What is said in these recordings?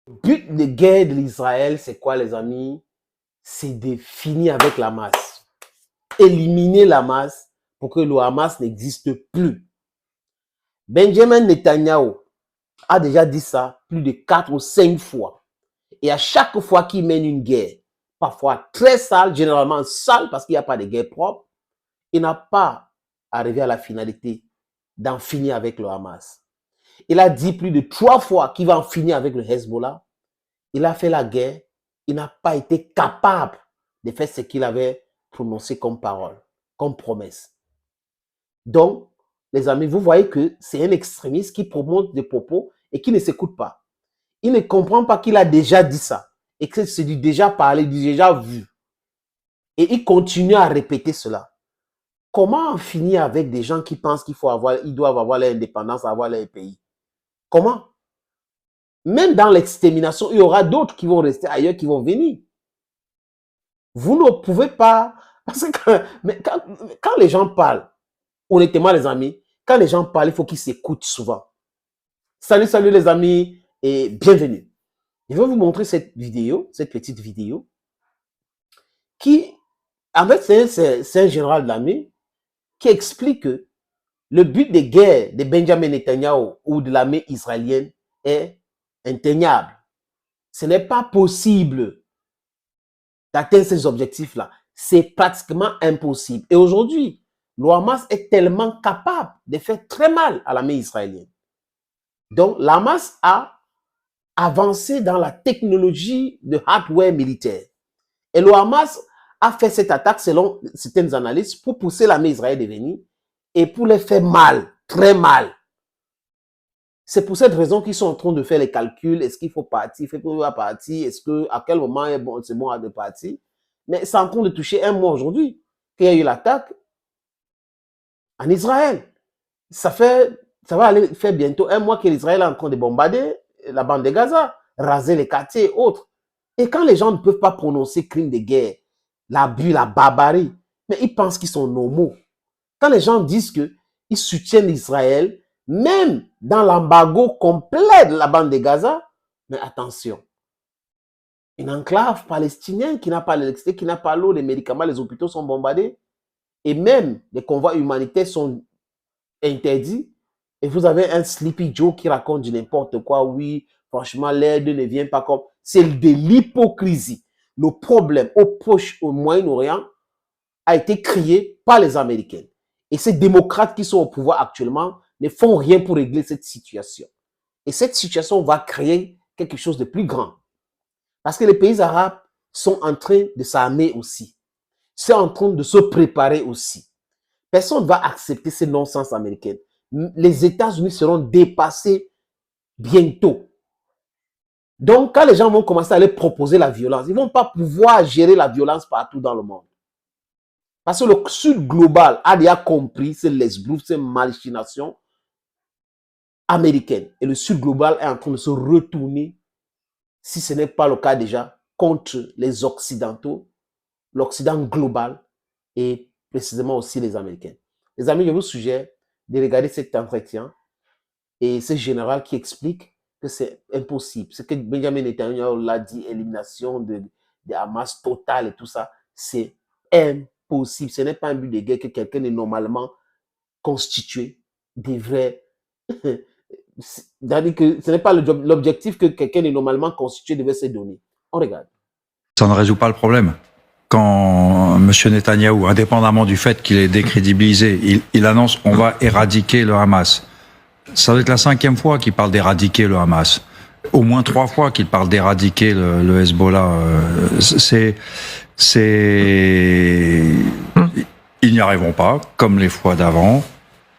Le but de guerre de l'Israël, c'est quoi, les amis? C'est de finir avec la masse. Éliminer la masse pour que le Hamas n'existe plus. Benjamin Netanyahu a déjà dit ça plus de 4 ou 5 fois. Et à chaque fois qu'il mène une guerre, parfois très sale, généralement sale parce qu'il n'y a pas de guerre propre, il n'a pas arrivé à la finalité d'en finir avec le Hamas. Il a dit plus de 3 fois qu'il va en finir avec le Hezbollah. Il a fait la guerre. Il n'a pas été capable de faire ce qu'il avait prononcé comme parole, comme promesse. Donc, les amis, vous voyez que c'est un extrémiste qui promonte des propos et qui ne s'écoute pas. Il ne comprend pas qu'il a déjà dit ça et que c'est du déjà parlé, du déjà vu. Et il continue à répéter cela. Comment en finir avec des gens qui pensent qu'ils doivent avoir leur indépendance, avoir leur pays? Comment? Même dans l'extermination, il y aura d'autres qui vont rester ailleurs, qui vont venir. Vous ne pouvez pas... Parce que quand les gens parlent, honnêtement les amis, quand les gens parlent, il faut qu'ils s'écoutent souvent. Salut, salut les amis et bienvenue. Je vais vous montrer cette vidéo, cette petite vidéo, qui, en fait, c'est un général de l'armée qui explique que le but des guerres de Benjamin Netanyahu ou de l'armée israélienne est intenable. Ce n'est pas possible d'atteindre ces objectifs-là. C'est pratiquement impossible. Et aujourd'hui, le Hamas est tellement capable de faire très mal à l'armée israélienne. Donc, le Hamas a avancé dans la technologie de hardware militaire. Et le Hamas a fait cette attaque, selon certaines analyses, pour pousser l'armée israélienne à venir et pour les faire mal, très mal. C'est pour cette raison qu'ils sont en train de faire les calculs. Est-ce qu'il faut partir? Faut pas partir? Est-ce que, à quel moment c'est bon de partir? Mais c'est en train de toucher un mois aujourd'hui qu'il y a eu l'attaque en Israël. Ça va aller faire bientôt un mois que l'Israël est en train de bombarder la bande de Gaza, raser les quartiers et autres. Et quand les gens ne peuvent pas prononcer crime de guerre, l'abus, la barbarie, mais ils pensent qu'ils sont normaux. Quand les gens disent qu'ils soutiennent Israël, même dans l'embargo complet de la bande de Gaza, mais attention, une enclave palestinienne qui n'a pas l'électricité, qui n'a pas l'eau, les médicaments, les hôpitaux sont bombardés, et même les convois humanitaires sont interdits, et vous avez un Sleepy Joe qui raconte du n'importe quoi, oui, franchement, l'aide ne vient pas comme... C'est de l'hypocrisie. Le problème au Proche, au Moyen-Orient, a été créé par les Américains. Et ces démocrates qui sont au pouvoir actuellement ne font rien pour régler cette situation. Et cette situation va créer quelque chose de plus grand. Parce que les pays arabes sont en train de s'armer aussi. C'est en train de se préparer aussi. Personne ne va accepter ces non-sens américains. Les États-Unis seront dépassés bientôt. Donc, quand les gens vont commencer à leur proposer la violence, ils ne vont pas pouvoir gérer la violence partout dans le monde. Parce que le Sud global a déjà compris ces lesbroufs, ces machinations américaines. Et le Sud global est en train de se retourner, si ce n'est pas le cas déjà, contre les Occidentaux, l'Occident global et précisément aussi les Américains. Les amis, je vous suggère de regarder cet entretien et ce général qui explique que c'est impossible. Ce que Benjamin Netanyahu l'a dit, élimination de Hamas totale et tout ça, c'est impossible. Ce n'est pas un but de guerre que quelqu'un est normalement constitué devrait... C'est-à-dire que ce n'est pas l'objectif que quelqu'un est normalement constitué devait se donner. On regarde. Ça ne résout pas le problème. Quand M. Netanyahou, indépendamment du fait qu'il est décrédibilisé, il annonce on va éradiquer le Hamas. Ça va être la 5e fois qu'il parle d'éradiquer le Hamas. Au moins 3 fois qu'il parle d'éradiquer le Hezbollah. Ils n'y arriveront pas, comme les fois d'avant.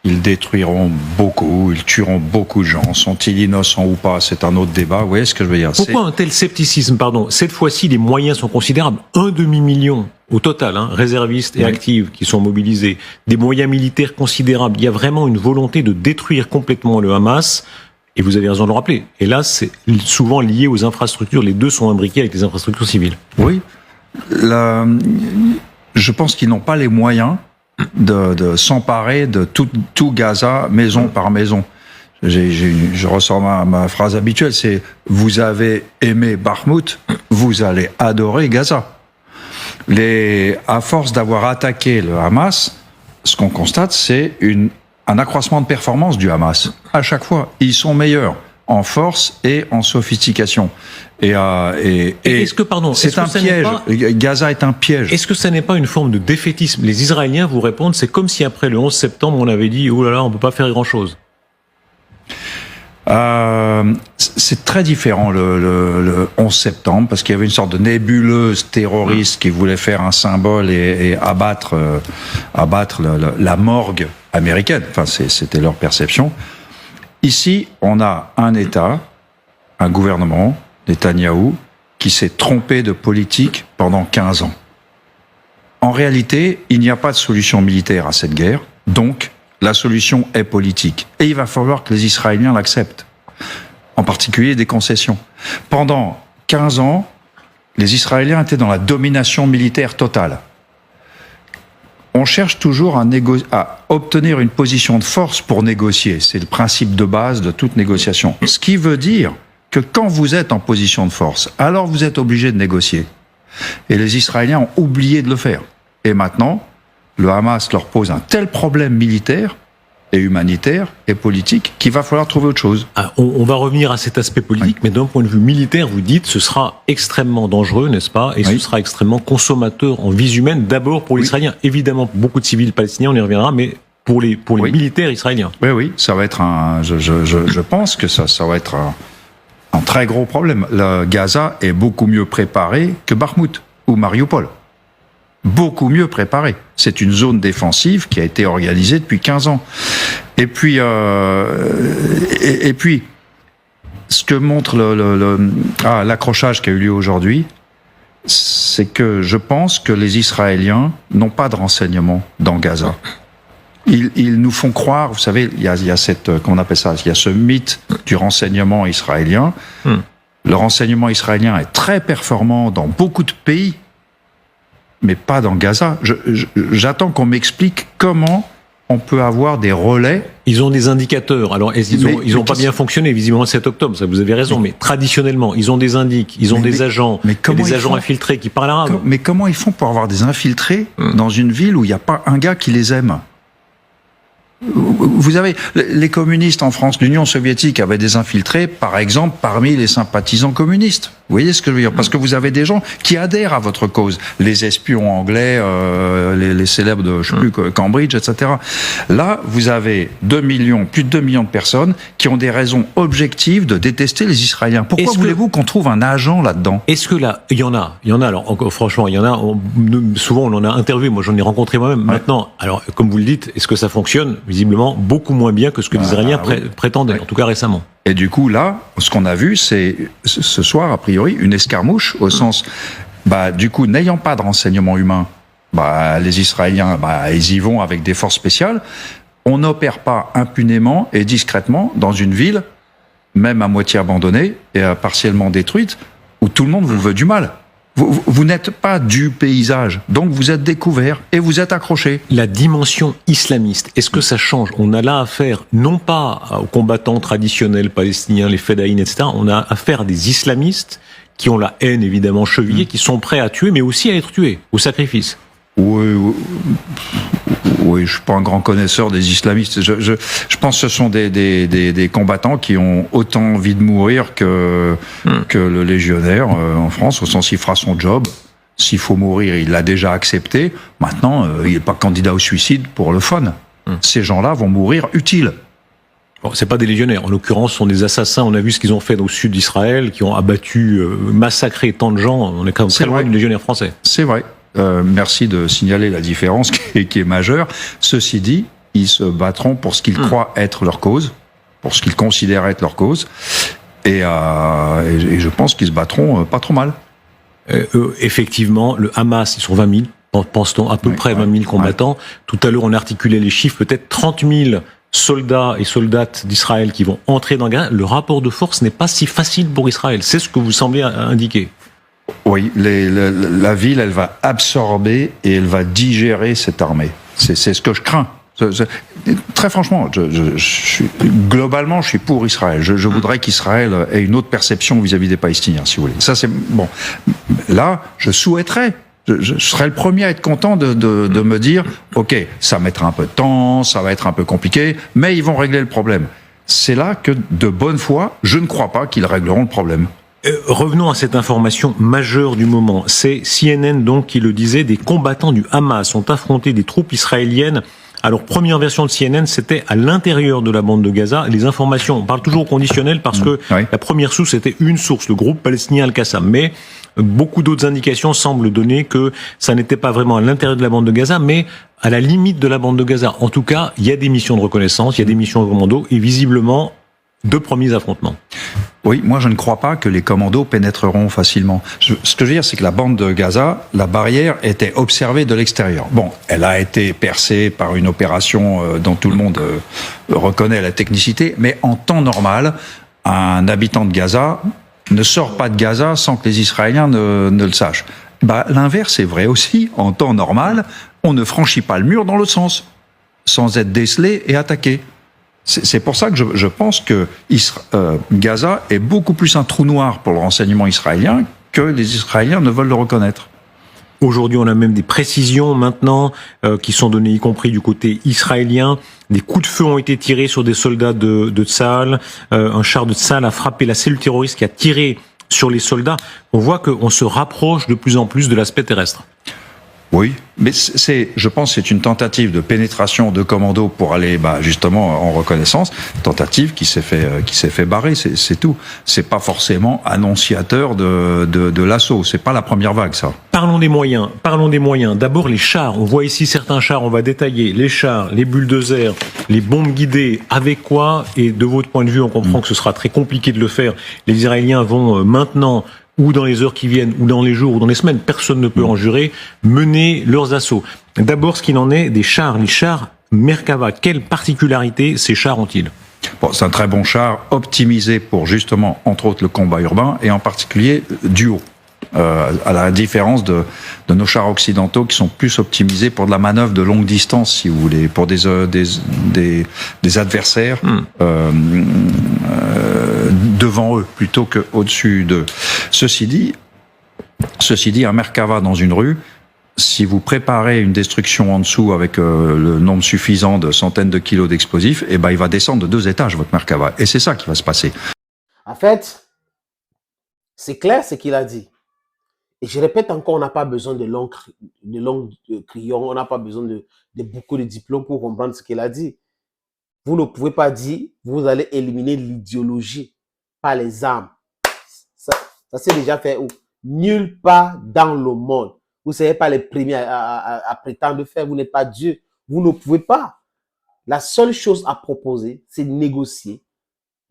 Ils détruiront beaucoup, ils tueront beaucoup de gens. Sont-ils innocents ou pas? C'est un autre débat. Vous voyez ce que je veux dire? Pourquoi un tel scepticisme? Pardon. Cette fois-ci, les moyens sont considérables. 1 demi-million au total, réservistes et actifs qui sont mobilisés. Des moyens militaires considérables. Il y a vraiment une volonté de détruire complètement le Hamas. Et vous avez raison de le rappeler. Et là, c'est souvent lié aux infrastructures. Les deux sont imbriqués avec les infrastructures civiles. Oui. Je pense qu'ils n'ont pas les moyens de s'emparer de tout Gaza, maison par maison. Je ressors ma phrase habituelle, c'est « Vous avez aimé Bakhmout, vous allez adorer Gaza ». À force d'avoir attaqué le Hamas, ce qu'on constate, c'est un accroissement de performance du Hamas. À chaque fois, ils sont meilleurs en force et en sophistication. Est-ce que, pardon, c'est un piège. Gaza est un piège. Est-ce que ça n'est pas une forme de défaitisme? Les Israéliens vous répondent, c'est comme si après le 11 septembre, on avait dit « Oh là là, on peut pas faire grand-chose ». C'est très différent le 11 septembre parce qu'il y avait une sorte de nébuleuse terroriste qui voulait faire un symbole et abattre la morgue américaine. Enfin, c'était leur perception. Ici, on a un État, un gouvernement, Netanyahou, qui s'est trompé de politique pendant 15 ans. En réalité, il n'y a pas de solution militaire à cette guerre, donc la solution est politique. Et il va falloir que les Israéliens l'acceptent, en particulier des concessions. Pendant 15 ans, les Israéliens étaient dans la domination militaire totale. On cherche toujours à obtenir une position de force pour négocier. C'est le principe de base de toute négociation. Ce qui veut dire que quand vous êtes en position de force, alors vous êtes obligé de négocier. Et les Israéliens ont oublié de le faire. Et maintenant, le Hamas leur pose un tel problème militaire et humanitaire et politique qu'il va falloir trouver autre chose. On va revenir à cet aspect politique, mais d'un point de vue militaire, vous dites ce sera extrêmement dangereux, n'est-ce pas? Et ce sera extrêmement consommateur en vies humaines, d'abord pour les Israéliens. Évidemment, beaucoup de civils palestiniens, on y reviendra, mais pour les militaires israéliens. Oui, ça va être je pense que ça va être un très gros problème. Le Gaza est beaucoup mieux préparé que Bakhmout ou Mariupol. Beaucoup mieux préparé. C'est une zone défensive qui a été organisée depuis 15 ans. Et puis, ce que montre l'accrochage qui a eu lieu aujourd'hui, c'est que je pense que les Israéliens n'ont pas de renseignements dans Gaza. Ils nous font croire, vous savez, il y a cette, comment on appelle ça, il y a ce mythe du renseignement israélien. Le renseignement israélien est très performant dans beaucoup de pays, mais pas dans Gaza. J'attends qu'on m'explique comment on peut avoir des relais. Ils ont des indicateurs. Alors, ils n'ont pas bien fonctionné, visiblement, le 7 octobre, ça vous avez raison, mais traditionnellement, ils ont des indices, ils ont des agents, des agents infiltrés qui parlent arabe. Mais comment ils font pour avoir des infiltrés dans une ville où il n'y a pas un gars qui les aime ? Vous avez les communistes en France, l'Union soviétique avait des infiltrés, par exemple, parmi les sympathisants communistes. Vous voyez ce que je veux dire? Parce que vous avez des gens qui adhèrent à votre cause. Les espions anglais, les célèbres de, je sais plus, Cambridge, etc. Là, vous avez plus de 2 millions de personnes qui ont des raisons objectives de détester les Israéliens. Pourquoi voulez-vous qu'on trouve un agent là-dedans? Est-ce que là, il y en a, alors, encore, franchement, il y en a, souvent on en a interviewé, moi j'en ai rencontré moi-même. Ouais. Maintenant, alors, comme vous le dites, est-ce que ça fonctionne? Visiblement, beaucoup moins bien que ce que les Israéliens prétendaient, en tout cas récemment. Et du coup, là, ce qu'on a vu, c'est ce soir, a priori, une escarmouche, au sens, du coup, n'ayant pas de renseignements humains, les Israéliens, ils y vont avec des forces spéciales. On n'opère pas impunément et discrètement dans une ville, même à moitié abandonnée et partiellement détruite, où tout le monde vous veut du mal. Vous n'êtes pas du paysage, donc vous êtes découvert et vous êtes accroché. La dimension islamiste, est-ce que ça change? On a là affaire, non pas aux combattants traditionnels palestiniens, les Fedaïn, etc. On a affaire à des islamistes qui ont la haine évidemment chevillée, qui sont prêts à tuer, mais aussi à être tués, au sacrifice. Oui, je suis pas un grand connaisseur des islamistes. Je pense que ce sont des combattants qui ont autant envie de mourir que le légionnaire en France, au sens il fera son job. S'il faut mourir, il l'a déjà accepté. Maintenant, il n'est pas candidat au suicide pour le fun. Ces gens-là vont mourir utiles. Bon, c'est pas des légionnaires. En l'occurrence, ce sont des assassins. On a vu ce qu'ils ont fait au sud d'Israël, qui ont abattu, massacré tant de gens. On est quand même très loin du légionnaire français. C'est vrai. Merci de signaler la différence qui est majeure. Ceci dit, ils se battront pour ce qu'ils croient être leur cause, pour ce qu'ils considèrent être leur cause, et je pense qu'ils se battront pas trop mal. Effectivement, le Hamas, ils sont 20 000, pense-t-on, à peu près 20 000 combattants. Tout à l'heure, on articulait les chiffres, peut-être 30 000 soldats et soldates d'Israël qui vont entrer dans Gaza. Le rapport de force n'est pas si facile pour Israël. C'est ce que vous semblez indiquer. Oui, la ville, elle va absorber et elle va digérer cette armée. C'est ce que je crains. Très franchement, globalement, je suis pour Israël. Je voudrais qu'Israël ait une autre perception vis-à-vis des Palestiniens, si vous voulez. Ça, c'est bon. Là, je souhaiterais. Je serais le premier à être content de me dire, ok, ça mettra un peu de temps, ça va être un peu compliqué, mais ils vont régler le problème. C'est là que, de bonne foi, je ne crois pas qu'ils régleront le problème. Revenons à cette information majeure du moment. C'est CNN donc qui le disait, des combattants du Hamas ont affronté des troupes israéliennes. Alors, première version de CNN, c'était à l'intérieur de la bande de Gaza. Les informations, on parle toujours au conditionnel parce que la première source était une source, le groupe palestinien Al-Qassam. Mais beaucoup d'autres indications semblent donner que ça n'était pas vraiment à l'intérieur de la bande de Gaza, mais à la limite de la bande de Gaza. En tout cas, il y a des missions de reconnaissance, il y a des missions de commando et visiblement de premiers affrontements. Oui, moi je ne crois pas que les commandos pénétreront facilement. Ce que je veux dire, c'est que la bande de Gaza, la barrière était observée de l'extérieur. Bon, elle a été percée par une opération dont tout le monde reconnaît la technicité, mais en temps normal, un habitant de Gaza ne sort pas de Gaza sans que les Israéliens ne le sachent. L'inverse est vrai aussi. En temps normal, on ne franchit pas le mur dans l'autre sens, sans être décelé et attaqué. C'est pour ça que je pense que Gaza est beaucoup plus un trou noir pour le renseignement israélien que les Israéliens ne veulent le reconnaître. Aujourd'hui, on a même des précisions maintenant qui sont données, y compris du côté israélien. Des coups de feu ont été tirés sur des soldats de Tsahal. Un char de Tsahal a frappé la cellule terroriste qui a tiré sur les soldats. On voit qu'on se rapproche de plus en plus de l'aspect terrestre. Oui, mais je pense que c'est une tentative de pénétration de commando pour aller justement en reconnaissance, tentative qui s'est fait barrer, c'est tout. C'est pas forcément annonciateur de l'assaut, c'est pas la première vague ça. Parlons des moyens. D'abord les chars, on voit ici certains chars, on va détailler les chars, les bulldozers, les bombes guidées, avec quoi, et de votre point de vue, on comprend que ce sera très compliqué de le faire. Les Israéliens vont maintenant, ou dans les heures qui viennent, ou dans les jours, ou dans les semaines, personne ne peut en jurer, mener leurs assauts. D'abord, ce qu'il en est des chars, les chars Merkava. Quelle particularité ces chars ont-ils ? Bon, c'est un très bon char, optimisé pour justement, entre autres, le combat urbain, et en particulier du haut. À la différence de nos chars occidentaux qui sont plus optimisés pour de la manœuvre de longue distance, si vous voulez, pour des adversaires devant eux plutôt qu'au-dessus d'eux. Ceci dit, un Merkava dans une rue, si vous préparez une destruction en dessous avec le nombre suffisant de centaines de kilos d'explosifs, il va descendre de 2 étages, votre Merkava. Et c'est ça qui va se passer. En fait, c'est clair ce qu'il a dit. Et je répète encore, on n'a pas besoin de longs crayons, on n'a pas besoin de beaucoup de diplômes pour comprendre ce qu'il a dit. Vous ne pouvez pas dire, vous allez éliminer l'idéologie par les armes. Ça s'est déjà fait où? Nulle part dans le monde. Vous ne serez pas les premiers à prétendre faire, vous n'êtes pas Dieu. Vous ne pouvez pas. La seule chose à proposer, c'est de négocier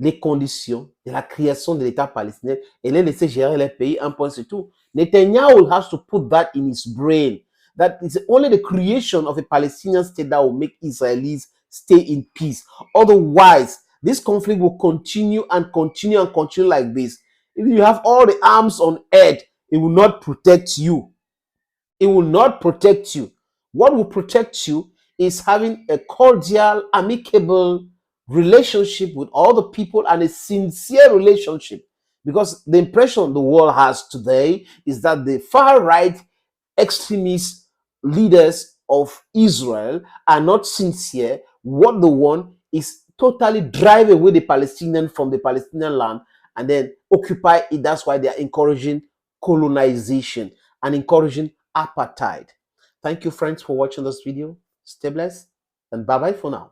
les conditions de la création de l'État palestinien et les laisser gérer les pays, un point c'est tout. Netanyahu has to put that in his brain. That is only the creation of a Palestinian state that will make Israelis stay in peace. Otherwise, this conflict will continue and continue and continue like this. If you have all the arms on earth, it will not protect you. It will not protect you. What will protect you is having a cordial, amicable relationship with all the people and a sincere relationship. Because the impression the world has today is that the far-right extremist leaders of Israel are not sincere. What they want is totally drive away the Palestinians from the Palestinian land and then occupy it. That's why they are encouraging colonization and encouraging apartheid. Thank you, friends, for watching this video. Stay blessed and bye-bye for now.